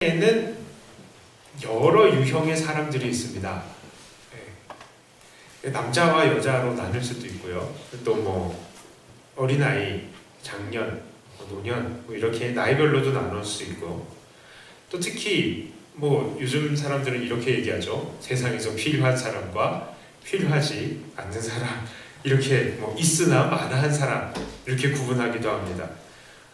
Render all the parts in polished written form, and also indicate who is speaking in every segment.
Speaker 1: 에는 여러 유형의 사람들이 있습니다. 남자와 여자로 나눌 수도 있고요. 또 뭐 어린아이, 장년, 노년 이렇게 나이별로도 나눌 수 있고, 또 특히 뭐 요즘 사람들은 이렇게 얘기하죠. 세상에서 필요한 사람과 필요하지 않는 사람, 이렇게 뭐 있으나 마나한 사람 이렇게 구분하기도 합니다.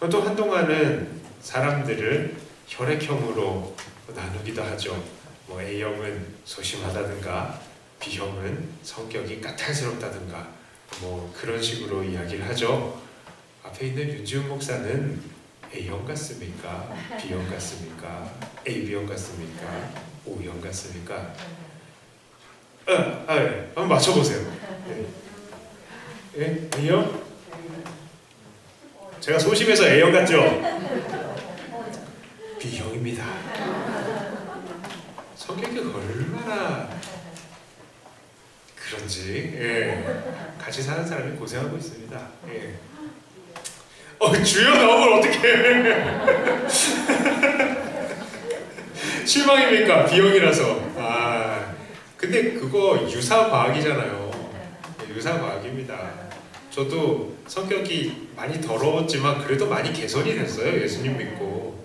Speaker 1: 또 한동안은 사람들을 혈액형으로 나누기도 하죠. 뭐 A형은 소심하다든가 B형은 성격이 까탈스럽다든가 뭐 그런 식으로 이야기를 하죠. 앞에 있는 윤지훈 목사는 A형 같습니까? B형 같습니까? AB형 같습니까? O형 같습니까? 한번 맞춰보세요. 네? A형? 제가 소심해서 A형 같죠? B형입니다. 성격이 얼마나 그런지 같이 사는 사람이 고생하고 있습니다. 주연 나오면 어떡해. 실망입니까? B형이라서. 근데 그거 유사과학이잖아요. 유사과학입니다. 저도 성격이 많이 더러웠지만 그래도 많이 개선이 됐어요. 예수님 믿고.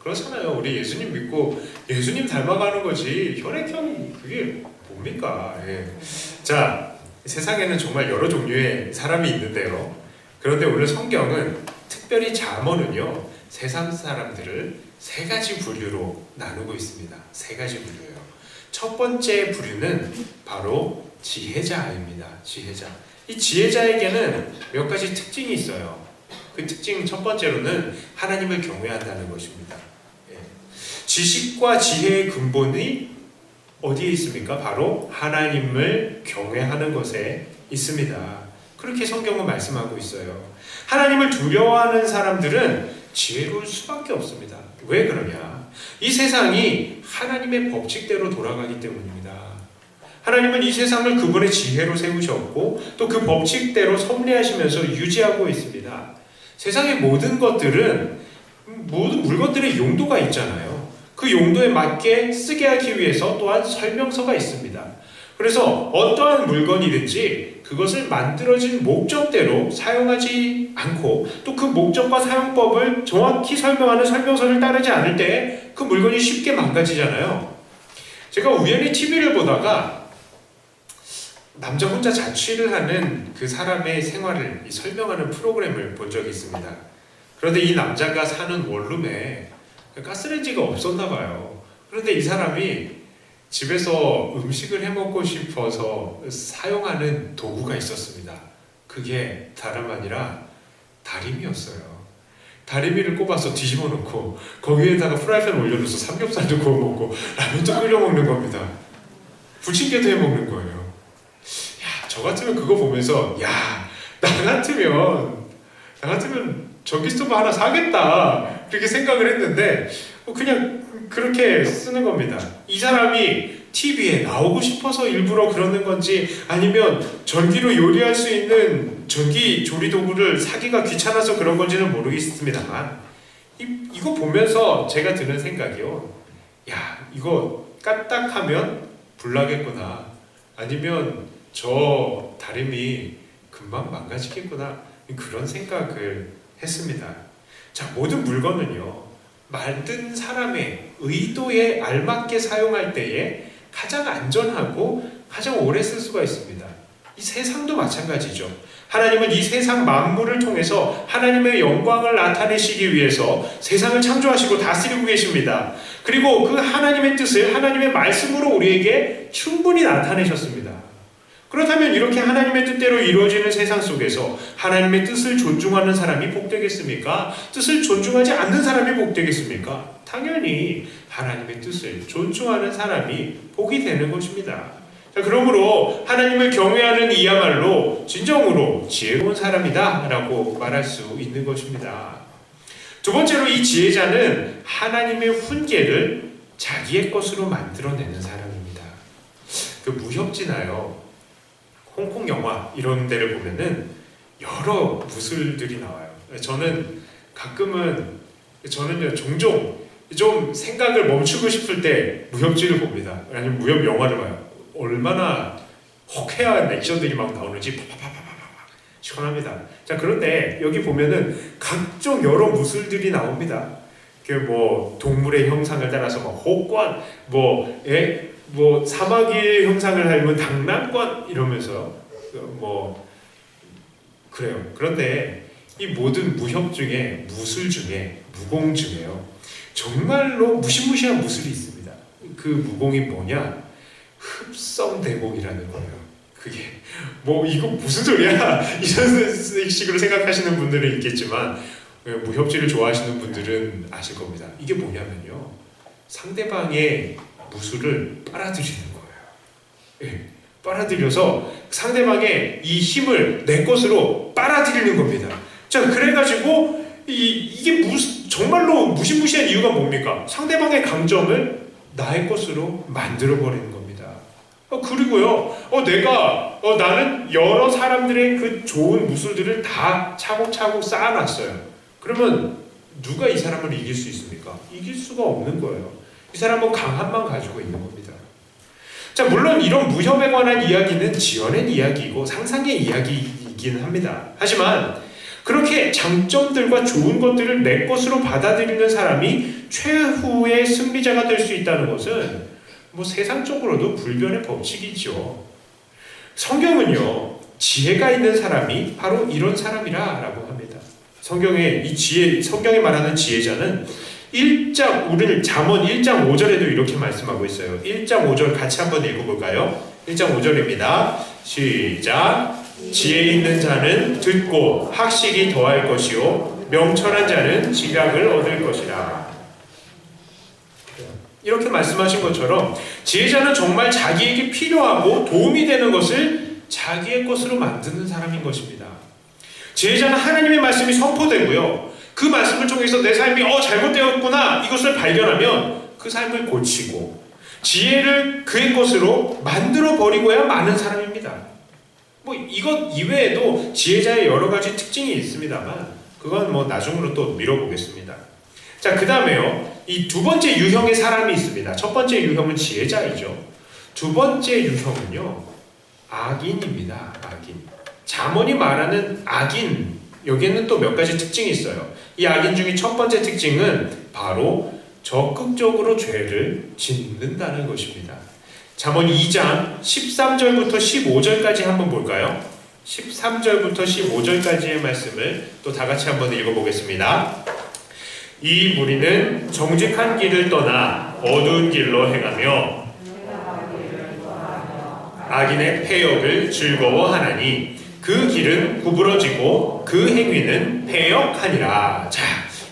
Speaker 1: 그렇잖아요. 우리 예수님 믿고 예수님 닮아가는 거지 혈액형 그게 뭡니까? 자, 세상에는 정말 여러 종류의 사람이 있는데요. 그런데 오늘 성경은 특별히 잠언은요, 세상 사람들을 세 가지 부류로 나누고 있습니다. 세 가지 부류예요. 첫 번째 부류는 바로 지혜자입니다. 지혜자. 이 지혜자에게는 몇 가지 특징이 있어요. 그 특징 첫 번째로는 하나님을 경외한다는 것입니다. 지식과 지혜의 근본이 어디에 있습니까? 바로 하나님을 경외하는 것에 있습니다. 그렇게 성경은 말씀하고 있어요. 하나님을 두려워하는 사람들은 지혜로울 수밖에 없습니다. 왜 그러냐? 이 세상이 하나님의 법칙대로 돌아가기 때문입니다. 하나님은 이 세상을 그분의 지혜로 세우셨고 또 그 법칙대로 섭리하시면서 유지하고 있습니다. 세상의 모든 것들은 모든 물건들의 용도가 있잖아요. 그 용도에 맞게 쓰게 하기 위해서 또한 설명서가 있습니다. 그래서 어떠한 물건이든지 그것을 만들어진 목적대로 사용하지 않고 또 그 목적과 사용법을 정확히 설명하는 설명서를 따르지 않을 때 그 물건이 쉽게 망가지잖아요. 제가 우연히 TV를 보다가 남자 혼자 자취를 하는 그 사람의 생활을 설명하는 프로그램을 본 적이 있습니다. 그런데 이 남자가 사는 원룸에 가스레인지가 없었나 봐요. 그런데 이 사람이 집에서 음식을 해먹고 싶어서 사용하는 도구가 있었습니다. 그게 다름 아니라 다리미였어요. 다리미를 꼽아서 뒤집어 놓고 거기에다가 프라이팬 올려놓어서 삼겹살도 구워 먹고 라면도 끓여 먹는 겁니다. 부침개도 해 먹는 거예요. 저 같으면 그거 보면서 나 같으면 전기스토브 하나 사겠다 그렇게 생각을 했는데 그냥 그렇게 쓰는 겁니다. 이 사람이 TV에 나오고 싶어서 일부러 그러는 건지 아니면 전기로 요리할 수 있는 전기 조리도구를 사기가 귀찮아서 그런 건지는 모르겠습니다만 이거 보면서 제가 드는 생각이요. 이거 까딱하면 불나겠구나. 아니면 저 다림이 금방 망가지겠구나. 그런 생각을 했습니다. 자, 모든 물건은요, 만든 사람의 의도에 알맞게 사용할 때에 가장 안전하고 가장 오래 쓸 수가 있습니다. 이 세상도 마찬가지죠. 하나님은 이 세상 만물을 통해서 하나님의 영광을 나타내시기 위해서 세상을 창조하시고 다스리고 계십니다. 그리고 그 하나님의 뜻을 하나님의 말씀으로 우리에게 충분히 나타내셨습니다. 그렇다면 이렇게 하나님의 뜻대로 이루어지는 세상 속에서 하나님의 뜻을 존중하는 사람이 복되겠습니까? 뜻을 존중하지 않는 사람이 복되겠습니까? 당연히 하나님의 뜻을 존중하는 사람이 복이 되는 것입니다. 자, 그러므로 하나님을 경외하는 이야말로 진정으로 지혜로운 사람이다 라고 말할 수 있는 것입니다. 두 번째로 이 지혜자는 하나님의 훈계를 자기의 것으로 만들어내는 사람입니다. 그 무협지나요, 홍콩 영화 이런 데를 보면은 여러 무술들이 나와요. 저는 종종 좀 생각을 멈추고 싶을 때 무협지를 봅니다. 아니면 무협 영화를 봐요. 얼마나 호쾌한 액션들이 막 나오는지 파파파파파파 시원합니다. 자, 그런데 여기 보면은 각종 여러 무술들이 나옵니다. 그 뭐 동물의 형상을 따라서 뭐 호권, 뭐 사마귀의 형상을 닮은 당나귀 이러면서 뭐 그래요. 그런데 이 모든 무협 중에 무술 중에 무공 중에요. 정말로 무시무시한 무술이 있습니다. 그 무공이 뭐냐? 흡성대공이라는 거예요. 그게 뭐 이거 무슨 소리야? 이런 식으로 생각하시는 분들은 있겠지만 무협지를 좋아하시는 분들은 아실 겁니다. 이게 뭐냐면요, 상대방의 무술을 빨아들이는 거예요. 예, 빨아들여서 상대방의 이 힘을 내 것으로 빨아들이는 겁니다. 자, 그래가지고 이게 정말로 무시무시한 이유가 뭡니까? 상대방의 강점을 나의 것으로 만들어버리는 겁니다. 그리고요, 나는 여러 사람들의 그 좋은 무술들을 다 차곡차곡 쌓아놨어요. 그러면 누가 이 사람을 이길 수 있습니까? 이길 수가 없는 거예요. 이 사람은 강함만 가지고 있는 겁니다. 자, 물론 이런 무협에 관한 이야기는 지어낸 이야기이고 상상의 이야기이긴 합니다. 하지만 그렇게 장점들과 좋은 것들을 내 것으로 받아들이는 사람이 최후의 승리자가 될 수 있다는 것은 뭐 세상적으로도 불변의 법칙이죠. 성경은요, 지혜가 있는 사람이 바로 이런 사람이라고 합니다. 성경에 말하는 지혜자는 잠언 1장 5절에도 이렇게 말씀하고 있어요. 1장 5절 같이 한번 읽어볼까요? 1장 5절입니다. 시작. 지혜 있는 자는 듣고 학식이 더할 것이요 명철한 자는 지략을 얻을 것이라. 이렇게 말씀하신 것처럼 지혜자는 정말 자기에게 필요하고 도움이 되는 것을 자기의 것으로 만드는 사람인 것입니다. 지혜자는 하나님의 말씀이 선포되고요, 그 말씀을 통해서 내 삶이 잘못되었구나 이것을 발견하면 그 삶을 고치고 지혜를 그의 것으로 만들어 버리고야 마는 사람입니다. 뭐 이것 이외에도 지혜자의 여러 가지 특징이 있습니다만 그건 뭐 나중으로 또 미뤄보겠습니다. 자, 그 다음에요, 이 두 번째 유형의 사람이 있습니다. 첫 번째 유형은 지혜자이죠. 두 번째 유형은요, 악인입니다. 악인. 잠언이 말하는 악인, 여기에는 또 몇 가지 특징이 있어요. 이 악인 중에 첫 번째 특징은 바로 적극적으로 죄를 짓는다는 것입니다. 잠언 2장 13절부터 15절까지 한번 볼까요? 13절부터 15절까지의 말씀을 또 다 같이 한번 읽어보겠습니다. 이 무리는 정직한 길을 떠나 어두운 길로 행하며 악인의 패역을 즐거워하나니 그 길은 구부러지고 그 행위는 패역하니라. 자,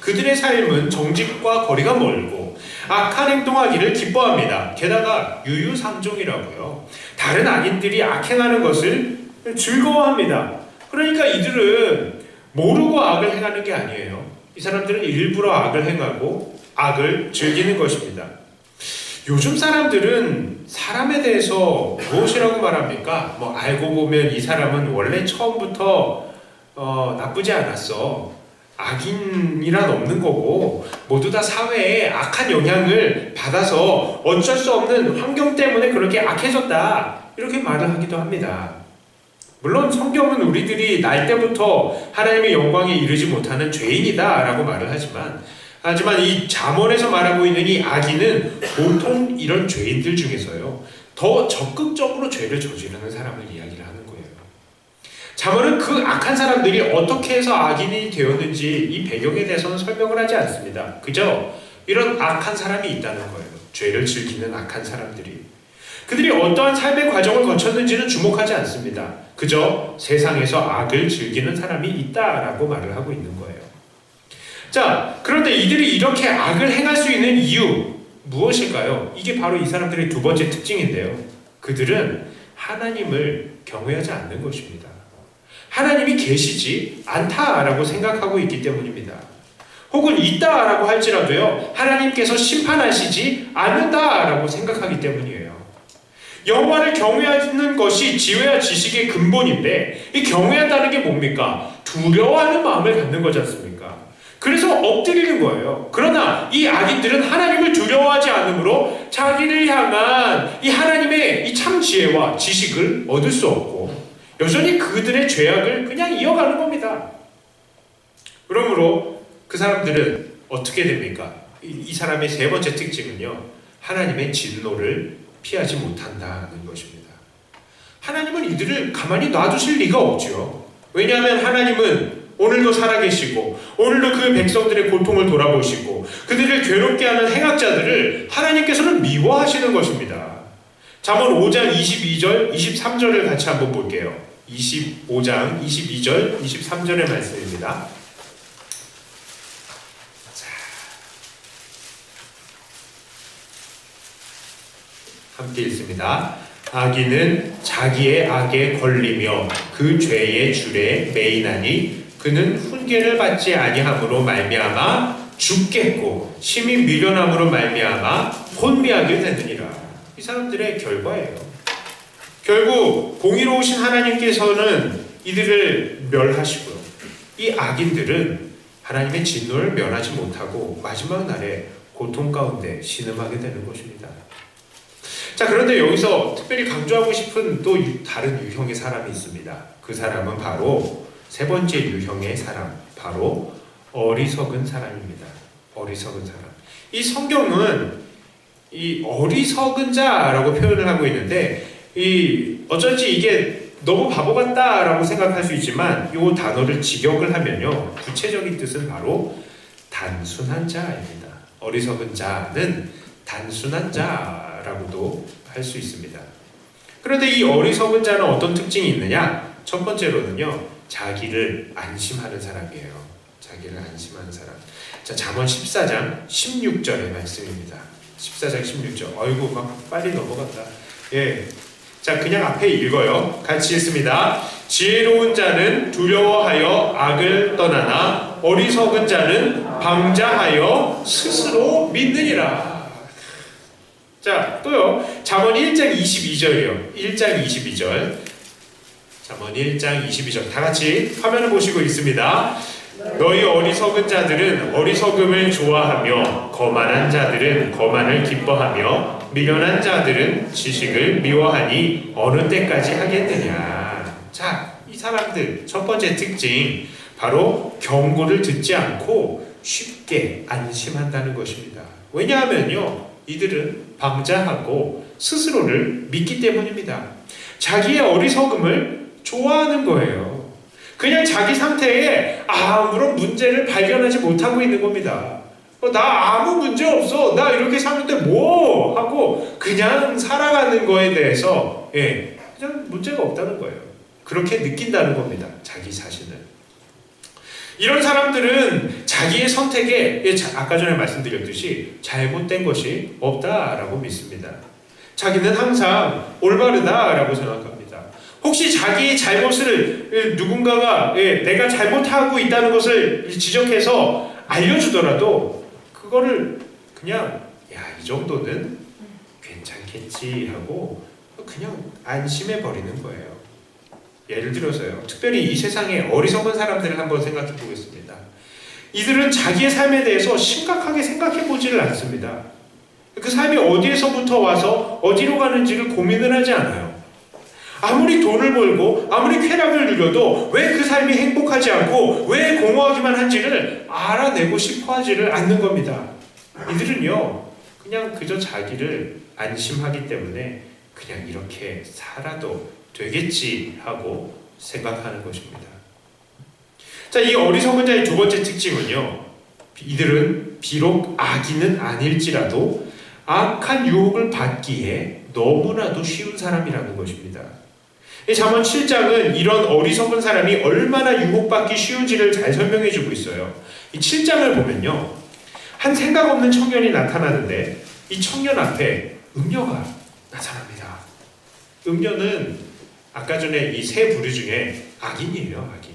Speaker 1: 그들의 삶은 정직과 거리가 멀고 악한 행동하기를 기뻐합니다. 게다가 유유상종이라고요. 다른 악인들이 악행하는 것을 즐거워합니다. 그러니까 이들은 모르고 악을 행하는 게 아니에요. 이 사람들은 일부러 악을 행하고 악을 즐기는 것입니다. 요즘 사람들은 사람에 대해서 무엇이라고 말합니까? 알고 보면 이 사람은 원래 처음부터 나쁘지 않았어. 악인이란 없는 거고 모두 다 사회에 악한 영향을 받아서 어쩔 수 없는 환경 때문에 그렇게 악해졌다. 이렇게 말을 하기도 합니다. 물론 성경은 우리들이 날 때부터 하나님의 영광에 이르지 못하는 죄인이다 라고 말을 하지만 이 잠언에서 말하고 있는 이 악인은 보통 이런 죄인들 중에서요, 더 적극적으로 죄를 저지르는 사람을 이야기를 하는 거예요. 잠언은 그 악한 사람들이 어떻게 해서 악인이 되었는지 이 배경에 대해서는 설명을 하지 않습니다. 그저 이런 악한 사람이 있다는 거예요. 죄를 즐기는 악한 사람들이. 그들이 어떠한 삶의 과정을 거쳤는지는 주목하지 않습니다. 그저 세상에서 악을 즐기는 사람이 있다라고 말을 하고 있는 거예요. 자, 그런데 이들이 이렇게 악을 행할 수 있는 이유 무엇일까요? 이게 바로 이 사람들의 두 번째 특징인데요. 그들은 하나님을 경외하지 않는 것입니다. 하나님이 계시지 않다라고 생각하고 있기 때문입니다. 혹은 있다라고 할지라도요, 하나님께서 심판하시지 않는다라고 생각하기 때문이에요. 여호와를 경외하는 것이 지혜와 지식의 근본인데 이 경외한다는 게 뭡니까? 두려워하는 마음을 갖는 거지 않습니까?
Speaker 2: 그래서 엎드리는 거예요. 그러나 이 악인들은 하나님을 두려워하지 않으므로 자기를 향한 이 하나님의 이 참 지혜와 지식을 얻을 수 없고 여전히 그들의 죄악을 그냥 이어가는 겁니다. 그러므로 그 사람들은 어떻게 됩니까? 이 사람의 세 번째 특징은요, 하나님의 진노를 피하지 못한다는 것입니다. 하나님은 이들을 가만히 놔두실 리가 없죠. 왜냐하면 하나님은 오늘도 살아계시고 오늘도 그 백성들의 고통을 돌아보시고 그들을 괴롭게 하는 행악자들을 하나님께서는 미워하시는 것입니다. 잠언 5장 22절, 23절을 같이 한번 볼게요. 25장 22절, 23절의 말씀입니다. 함께 읽습니다. 악인은 자기의 악에 걸리며 그 죄의 줄에 매이나니 그는 훈계를 받지 아니함으로 말미암아 죽겠고 심히 미련함으로 말미암아 혼미하게 되느니라. 이 사람들의 결과예요. 결국 공의로우신 하나님께서는 이들을 멸하시고요. 이 악인들은 하나님의 진노를 면하지 못하고 마지막 날에 고통 가운데 신음하게 되는 것입니다. 자, 그런데 여기서 특별히 강조하고 싶은 또 다른 유형의 사람이 있습니다. 그 사람은 바로 세 번째 유형의 사람, 바로 어리석은 사람입니다. 어리석은 사람. 이 성경은 이 어리석은 자라고 표현을 하고 있는데 어쩐지 이게 너무 바보 같다라고 생각할 수 있지만 이 단어를 직역을 하면요, 구체적인 뜻은 바로 단순한 자입니다. 어리석은 자는 단순한 자라고도 할 수 있습니다. 그런데 이 어리석은 자는 어떤 특징이 있느냐? 첫 번째로는요, 자기를 안심하는 사람이에요. 자기를 안심하는 사람. 자, 잠언 14장 16절의 말씀입니다. 14장 16절. 아이고, 막 빨리 넘어간다. 예. 자, 그냥 앞에 읽어요. 같이 읽습니다. 지혜로운 자는 두려워하여 악을 떠나나 어리석은 자는 방자하여 스스로 믿느니라. 자, 또요. 잠언 1장 22절이요. 1장 22절. 잠언 1장 22절. 다 같이 화면을 보시고 있습니다. 너희 어리석은 자들은 어리석음을 좋아하며 거만한 자들은 거만을 기뻐하며 미련한 자들은 지식을 미워하니 어느 때까지 하겠느냐. 자, 이 사람들 첫 번째 특징, 바로 경고를 듣지 않고 쉽게 안심한다는 것입니다. 왜냐하면요, 이들은 방자하고 스스로를 믿기 때문입니다. 자기의 어리석음을 좋아하는 거예요. 그냥 자기 상태에 아무런 문제를 발견하지 못하고 있는 겁니다. 나 아무 문제 없어. 나 이렇게 사는데 뭐? 하고 그냥 살아가는 거에 대해서 그냥 문제가 없다는 거예요. 그렇게 느낀다는 겁니다. 자기 자신을. 이런 사람들은 자기의 선택에 아까 전에 말씀드렸듯이 잘못된 것이 없다라고 믿습니다. 자기는 항상 올바르다라고 생각합니다. 혹시 자기의 잘못을 누군가가 내가 잘못하고 있다는 것을 지적해서 알려주더라도 그거를 그냥 이 정도는 괜찮겠지 하고 그냥 안심해 버리는 거예요. 예를 들어서요, 특별히 이 세상의 어리석은 사람들을 한번 생각해 보겠습니다. 이들은 자기의 삶에 대해서 심각하게 생각해 보지를 않습니다. 그 삶이 어디에서부터 와서 어디로 가는지를 고민을 하지 않아요. 아무리 돈을 벌고 아무리 쾌락을 누려도 왜 그 삶이 행복하지 않고 왜 공허하기만 한지를 알아내고 싶어 하지를 않는 겁니다. 이들은요, 그냥 그저 자기를 안심하기 때문에 그냥 이렇게 살아도 되겠지 하고 생각하는 것입니다. 자, 이 어리석은 자의 두 번째 특징은요, 이들은 비록 악인은 아닐지라도 악한 유혹을 받기에 너무나도 쉬운 사람이라는 것입니다. 잠언 7장은 이런 어리석은 사람이 얼마나 유혹받기 쉬운지를 잘 설명해주고 있어요. 이 7장을 보면요, 한 생각 없는 청년이 나타나는데 이 청년 앞에 음녀가 나타납니다. 음녀는 아까 전에 이 세 부류 중에 악인이에요, 악인.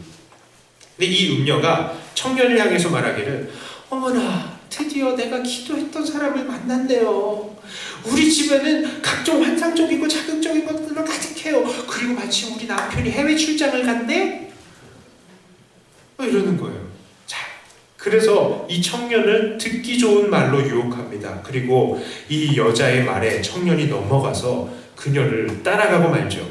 Speaker 2: 근데 이 음녀가 청년을 향해서 말하기를, 어머나, 드디어 내가 기도했던 사람을 만났네요. 우리 집에는 각종 환상적이고 자극적인 것들로 가득해요. 그리고 마치 우리 남편이 해외 출장을 간대? 이러는 거예요. 자, 그래서 이 청년을 듣기 좋은 말로 유혹합니다. 그리고 이 여자의 말에 청년이 넘어가서 그녀를 따라가고 말죠.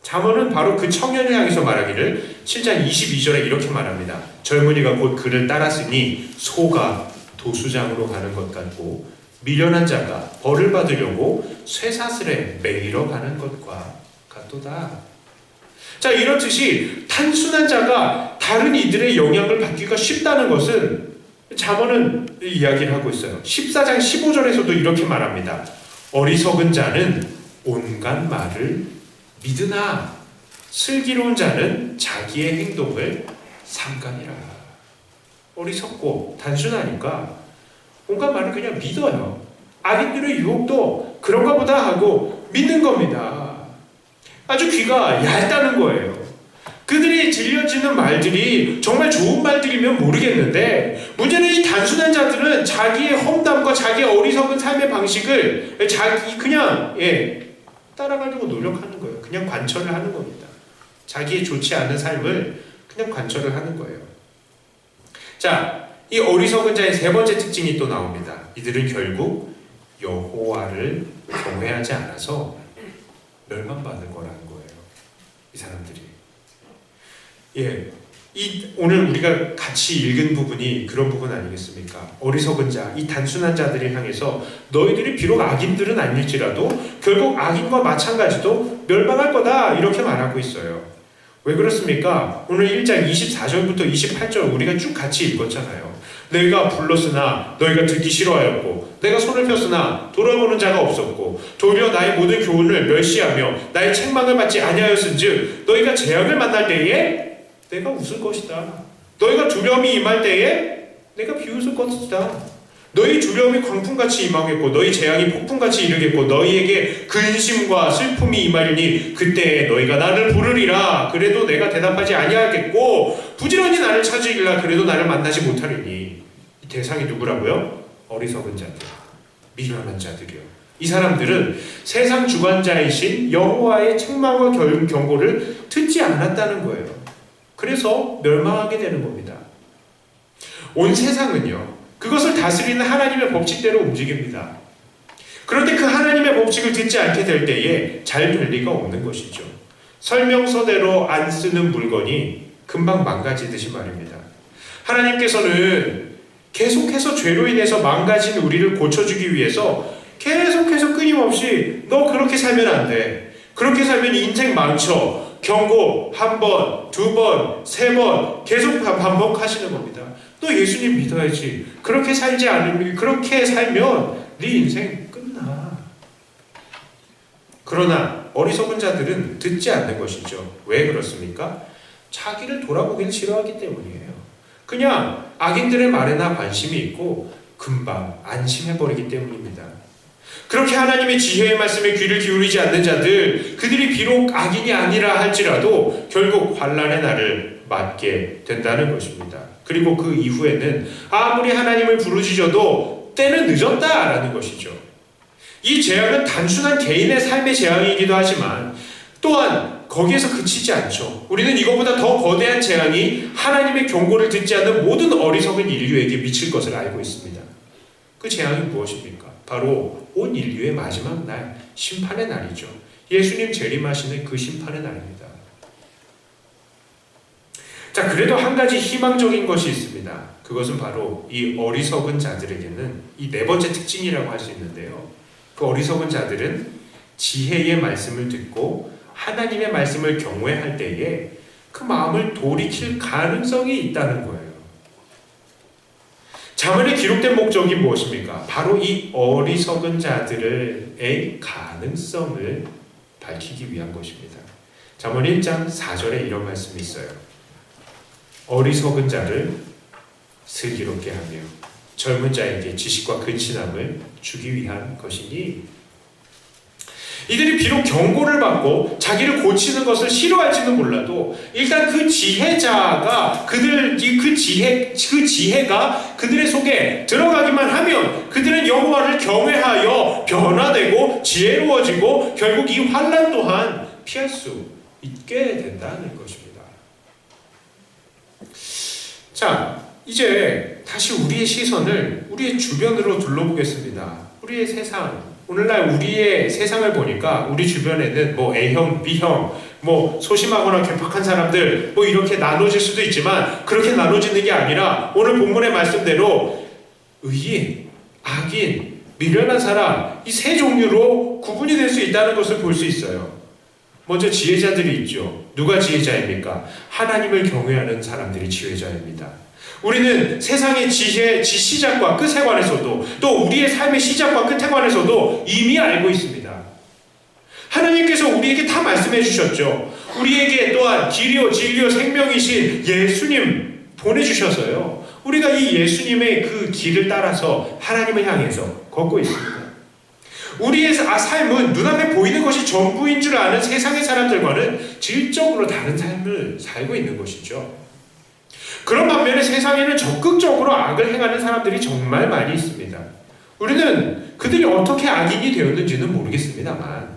Speaker 2: 잠언은 바로 그 청년을 향해서 말하기를 7장 22절에 이렇게 말합니다. 젊은이가 곧 그를 따랐으니 소가 도수장으로 가는 것 같고 미련한 자가 벌을 받으려고 쇠사슬에 매이러 가는 것과 같도다. 자, 이렇듯이 단순한 자가 다른 이들의 영향을 받기가 쉽다는 것은 잠언은 이야기를 하고 있어요. 14장 15절에서도 이렇게 말합니다. 어리석은 자는 온갖 말을 믿으나 슬기로운 자는 자기의 행동을 삼가니라. 어리석고 단순하니까 온갖 말을 그냥 믿어요. 악인들의 유혹도 그런가 보다 하고 믿는 겁니다. 아주 귀가 얇다는 거예요. 그들이 들려지는 말들이 정말 좋은 말들이면 모르겠는데 문제는 이 단순한 자들은 자기의 험담과 자기의 어리석은 삶의 방식을 그냥 따라가려고 노력하는 거예요. 그냥 관철을 하는 겁니다. 자기의 좋지 않은 삶을 그냥 관철을 하는 거예요. 자, 이 어리석은 자의 세 번째 특징이 또 나옵니다. 이들은 결국 여호와를 경외하지 않아서 멸망받을 거라는 거예요. 이 사람들이. 오늘 우리가 같이 읽은 부분이 그런 부분 아니겠습니까? 어리석은 자, 이 단순한 자들을 향해서 너희들이 비록 악인들은 아닐지라도 결국 악인과 마찬가지도 멸망할 거다 이렇게 말하고 있어요. 왜 그렇습니까? 오늘 1장 24절부터 28절 우리가 쭉 같이 읽었잖아요. 내가 불렀으나 너희가 듣기 싫어하였고 내가 손을 폈으나 돌아보는 자가 없었고 도리어 나의 모든 교훈을 멸시하며 나의 책망을 받지 아니하였은즉 너희가 재앙을 만날 때에 내가 웃을 것이다. 너희가 두려움이 임할 때에 내가 비웃을 것이다. 너희 두려움이 광풍같이 임하겠고 너희 재앙이 폭풍같이 이르겠고 너희에게 근심과 슬픔이 임하리니 그때에 너희가 나를 부르리라. 그래도 내가 대답하지 아니하겠고 부지런히 나를 찾으리라. 그래도 나를 만나지 못하리니. 이 대상이 누구라고요? 어리석은 자들, 미련한 자들이요. 이 사람들은 세상 주관자이신 여호와의 책망과 경고를 듣지 않았다는 거예요. 그래서 멸망하게 되는 겁니다. 온 세상은요, 그것을 다스리는 하나님의 법칙대로 움직입니다. 그런데 그 하나님의 법칙을 듣지 않게 될 때에 잘 될 리가 없는 것이죠. 설명서대로 안 쓰는 물건이 금방 망가지듯이 말입니다. 하나님께서는 계속해서 죄로 인해서 망가진 우리를 고쳐주기 위해서 계속해서 끊임없이 너 그렇게 살면 안 돼. 그렇게 살면 인생 망쳐. 경고 한 번, 두 번, 세 번 계속 반복하시는 겁니다. 너 예수님 믿어야지. 그렇게 살지 않으면 그렇게 살면 네 인생 끝나. 그러나 어리석은 자들은 듣지 않는 것이죠. 왜 그렇습니까? 자기를 돌아보기를 싫어하기 때문이에요. 그냥 악인들의 말에나 관심이 있고 금방 안심해버리기 때문입니다. 그렇게 하나님의 지혜의 말씀에 귀를 기울이지 않는 자들, 그들이 비록 악인이 아니라 할지라도 결국 환난의 날을 맞게 된다는 것입니다. 그리고 그 이후에는 아무리 하나님을 부르짖어도 때는 늦었다라는 것이죠. 이 재앙은 단순한 개인의 삶의 재앙이기도 하지만 또한 거기에서 그치지 않죠. 우리는 이거보다 더 거대한 재앙이 하나님의 경고를 듣지 않는 모든 어리석은 인류에게 미칠 것을 알고 있습니다. 그 재앙이 무엇입니까? 바로 온 인류의 마지막 날, 심판의 날이죠. 예수님 재림하시는 그 심판의 날입니다. 자, 그래도 한 가지 희망적인 것이 있습니다. 그것은 바로 이 어리석은 자들에게는 이 네 번째 특징이라고 할 수 있는데요. 그 어리석은 자들은 지혜의 말씀을 듣고 하나님의 말씀을 경외할 때에 그 마음을 돌이킬 가능성이 있다는 거예요. 잠언에 기록된 목적이 무엇입니까? 바로 이 어리석은 자들의 가능성을 밝히기 위한 것입니다. 잠언 1장 4절에 이런 말씀이 있어요. 어리석은 자를 슬기롭게 하며 젊은 자에게 지식과 근신함을 주기 위한 것이니 이들이 비록 경고를 받고 자기를 고치는 것을 싫어할지는 몰라도 일단 그 지혜자가 그 지혜가 그들의 속에 들어가기만 하면 그들은 여호와를 경외하여 변화되고 지혜로워지고 결국 이 환난 또한 피할 수 있게 된다는 것입니다. 자, 이제 다시 우리의 시선을 우리의 주변으로 둘러보겠습니다. 우리의 세상, 오늘날 우리의 세상을 보니까 우리 주변에는 뭐 A형, B형, 뭐 소심하거나 괴팍한 사람들 뭐 이렇게 나눠질 수도 있지만 그렇게 나눠지는 게 아니라 오늘 본문의 말씀대로 의인, 악인, 미련한 사람 이 세 종류로 구분이 될 수 있다는 것을 볼 수 있어요. 먼저 지혜자들이 있죠. 누가 지혜자입니까? 하나님을 경외하는 사람들이 지혜자입니다. 우리는 세상의 시작과 끝에 관해서도 또 우리의 삶의 시작과 끝에 관해서도 이미 알고 있습니다. 하나님께서 우리에게 다 말씀해 주셨죠. 우리에게 또한 길이요 진리요 생명이신 예수님 보내주셔서요. 우리가 이 예수님의 그 길을 따라서 하나님을 향해서 걷고 있습니다. 우리의 삶은 눈앞에 보이는 것이 전부인 줄 아는 세상의 사람들과는 질적으로 다른 삶을 살고 있는 것이죠. 그런 반면에 세상에는 적극적으로 악을 행하는 사람들이 정말 많이 있습니다. 우리는 그들이 어떻게 악인이 되었는지는 모르겠습니다만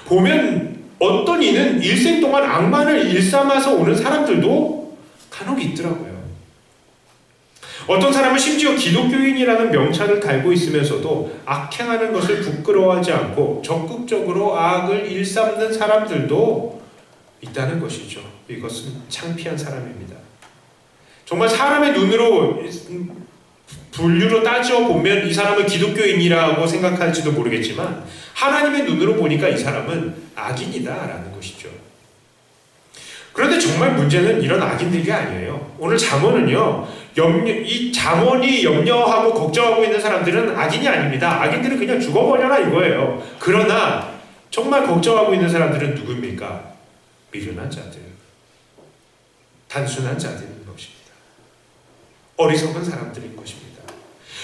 Speaker 2: 보면 어떤 이는 일생 동안 악만을 일삼아서 오는 사람들도 간혹 있더라고요. 어떤 사람은 심지어 기독교인이라는 명찰을 달고 있으면서도 악행하는 것을 부끄러워하지 않고 적극적으로 악을 일삼는 사람들도 있다는 것이죠. 이것은 창피한 사람입니다. 정말 사람의 눈으로 분류로 따져보면 이 사람은 기독교인이라고 생각할지도 모르겠지만 하나님의 눈으로 보니까 이 사람은 악인이다라는 것이죠. 그런데 정말 문제는 이런 악인들이 아니에요. 오늘 잠언은요, 이 잠언이 염려하고 걱정하고 있는 사람들은 악인이 아닙니다. 악인들은 그냥 죽어버려라 이거예요. 그러나 정말 걱정하고 있는 사람들은 누구입니까? 미련한 자들, 단순한 자들인 것입니다. 어리석은 사람들인 것입니다.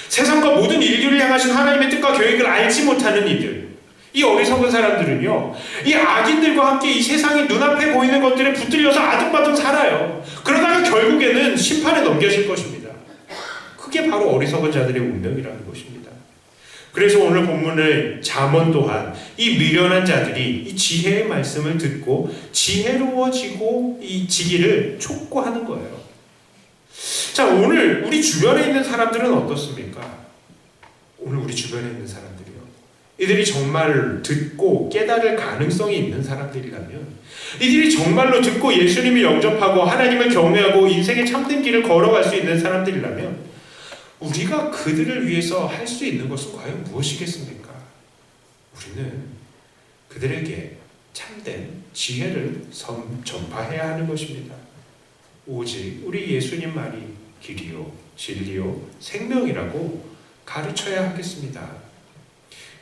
Speaker 2: 세상과 모든 인류를 향하신 하나님의 뜻과 계획을 알지 못하는 이들, 이 어리석은 사람들은요, 이 악인들과 함께 이 세상의 눈앞에 보이는 것들에 붙들려서 아등바등 살아요. 그러다가 결국에는 심판에 넘겨질 것입니다. 그게 바로 어리석은 자들의 운명이라는 것입니다. 그래서 오늘 본문의 잠언 또한 이 미련한 자들이 이 지혜의 말씀을 듣고 지혜로워지고 이 지기를 촉구하는 거예요. 자, 오늘 우리 주변에 있는 사람들은 어떻습니까? 오늘 우리 주변에 있는 사람들이요, 이들이 정말 듣고 깨달을 가능성이 있는 사람들이라면, 이들이 정말로 듣고 예수님을 영접하고 하나님을 경외하고 인생의 참된 길을 걸어갈 수 있는 사람들이라면 우리가 그들을 위해서 할 수 있는 것은 과연 무엇이겠습니까? 우리는 그들에게 참된 지혜를 전파해야 하는 것입니다. 오직 우리 예수님 말이 길이요 진리요 생명이라고 가르쳐야 하겠습니다.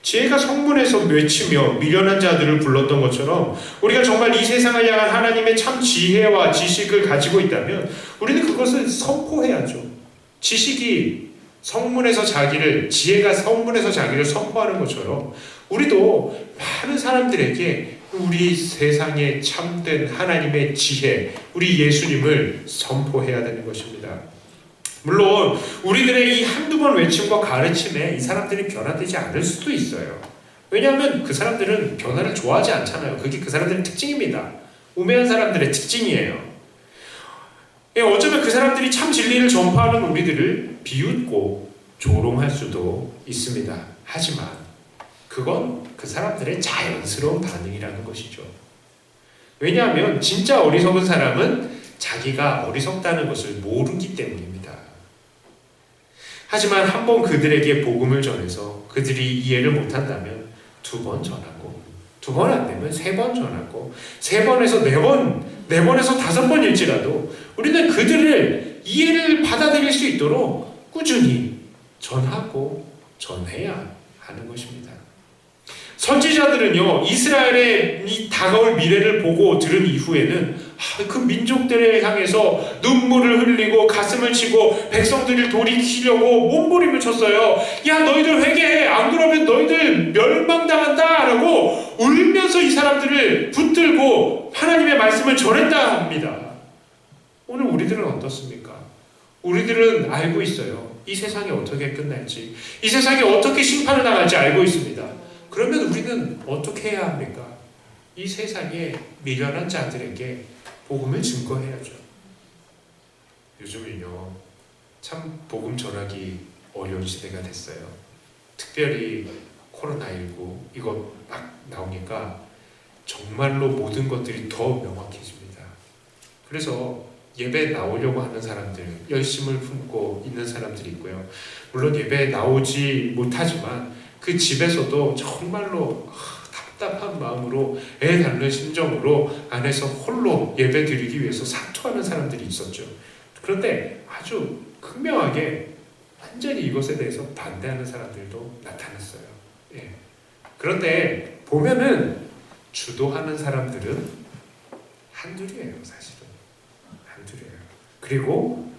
Speaker 2: 지혜가 성문에서 외치며 미련한 자들을 불렀던 것처럼 우리가 정말 이 세상을 향한 하나님의 참 지혜와 지식을 가지고 있다면 우리는 그것을 선포해야죠. 지식이 성문에서 지혜가 성문에서 자기를 선포하는 것처럼 우리도 많은 사람들에게 우리 세상에 참된 하나님의 지혜, 우리 예수님을 선포해야 되는 것입니다. 물론 우리들의 이 한두 번 외침과 가르침에 이 사람들이 변화되지 않을 수도 있어요. 왜냐하면 그 사람들은 변화를 좋아하지 않잖아요. 그게 그 사람들의 특징입니다. 우매한 사람들의 특징이에요. 어쩌면 그 사람들이 참 진리를 전파하는 우리들을 비웃고 조롱할 수도 있습니다. 하지만 그건 그 사람들의 자연스러운 반응이라는 것이죠. 왜냐하면 진짜 어리석은 사람은 자기가 어리석다는 것을 모르기 때문입니다. 하지만 한 번 그들에게 복음을 전해서 그들이 이해를 못한다면 2번 전하고, 2번 안 되면 3번 전하고, 3번에서 4번, 4번에서 5번일지라도 우리는 그들을 이해를 받아들일 수 있도록 꾸준히 전하고 전해야 하는 것입니다. 선지자들은요, 이스라엘의 이 다가올 미래를 보고 들은 이후에는 그 민족들을 향해서 눈물을 흘리고 가슴을 치고 백성들을 돌이키려고 몸부림을 쳤어요. 야, 너희들 회개해, 안 그러면 너희들 멸망당한다 라고 울면서 이 사람들을 붙들고 하나님의 말씀을 전했다 합니다. 오늘 우리들은 어떻습니까? 우리들은 알고 있어요. 이 세상이 어떻게 끝날지, 이 세상이 어떻게 심판을 당할지 알고 있습니다. 그러면 우리는 어떻게 해야 합니까? 이 세상에 미련한 자들에게 복음을 증거해야죠. 요즘은요,
Speaker 1: 참 복음 전하기 어려운 시대가 됐어요. 특별히 코로나19 이거 막 나오니까 정말로 모든 것들이 더 명확해집니다. 그래서 예배 나오려고 하는 사람들, 열심을 품고 있는 사람들이 있고요. 물론 예배 나오지 못하지만 그 집에서도 정말로 답답한 마음으로 애 닳는 심정으로 안에서 홀로 예배 드리기 위해서 사투하는 사람들이 있었죠. 그런데 아주 극명하게 완전히 이것에 대해서 반대하는 사람들도 나타났어요. 예. 그런데 보면은 주도하는 사람들은 한둘이에요, 사실은. 한둘이에요. 그리고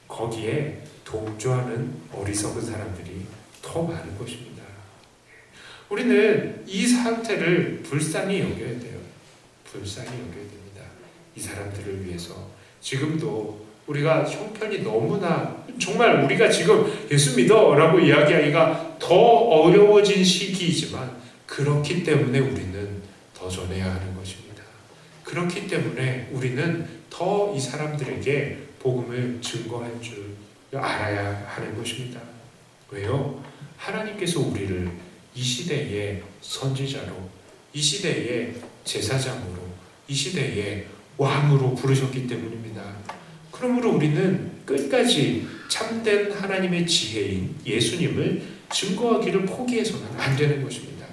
Speaker 1: 거기에 동조하는 어리석은 사람들이 더 많은 것입니다. 우리는 이 상태를 불쌍히 여겨야 돼요. 불쌍히 여겨야 됩니다. 이 사람들을 위해서. 지금도 우리가 형편이 너무나 정말 우리가 지금 예수 믿어 라고 이야기하기가 더 어려워진 시기이지만 그렇기 때문에 우리는 더 전해야 하는 것입니다. 그렇기 때문에 우리는 더 이 사람들에게 복음을 증거할 줄 알아야 하는 것입니다. 왜요? 하나님께서 우리를 이 시대의 선지자로, 이 시대의 제사장으로, 이 시대의 왕으로 부르셨기 때문입니다. 그러므로 우리는 끝까지 참된 하나님의 지혜인 예수님을 증거하기를 포기해서는 안 되는 것입니다.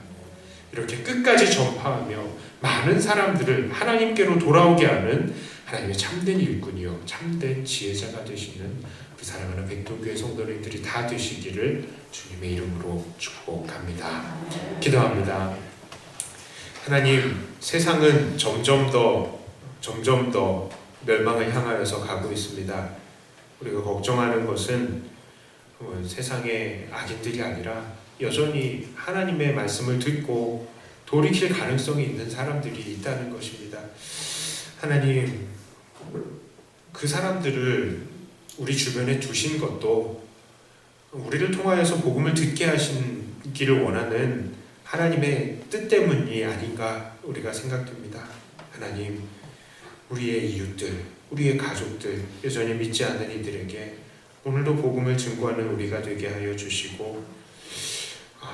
Speaker 1: 이렇게 끝까지 전파하며 많은 사람들을 하나님께로 돌아오게 하는 하나님의 참된 일꾼이요 참된 지혜자가 되시는 우리 사랑하는 백동교회 성도님들이 다 되시기를 주님의 이름으로 축복합니다. 기도합니다. 하나님, 세상은 점점 더 멸망을 향하여서 가고 있습니다. 우리가 걱정하는 것은 세상의 악인들이 아니라 여전히 하나님의 말씀을 듣고 돌이킬 가능성이 있는 사람들이 있다는 것입니다. 하나님, 그 사람들을 우리 주변에 두신 것도 우리를 통하여서 복음을 듣게 하시기를 원하는 하나님의 뜻 때문이 아닌가 우리가 생각됩니다. 하나님, 우리의 이웃들, 우리의 가족들, 여전히 믿지 않는 이들에게 오늘도 복음을 증거하는 우리가 되게 하여 주시고,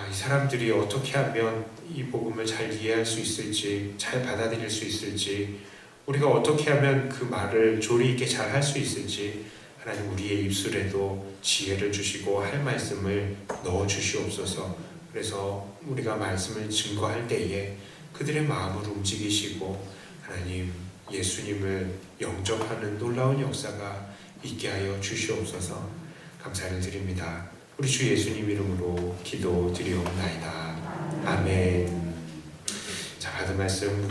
Speaker 1: 이 사람들이 어떻게 하면 이 복음을 잘 이해할 수 있을지, 잘 받아들일 수 있을지, 우리가 어떻게 하면 그 말을 조리 있게 잘 할 수 있을지, 하나님 우리의 입술에도 지혜를 주시고 할 말씀을 넣어 주시옵소서. 그래서 우리가 말씀을 증거할 때에 그들의 마음을 움직이시고 하나님 예수님을 영접하는 놀라운 역사가 있게 하여 주시옵소서. 감사를 드립니다. 우리 주 예수님 이름으로 기도드리옵나이다. 아멘. 자, 받은 말씀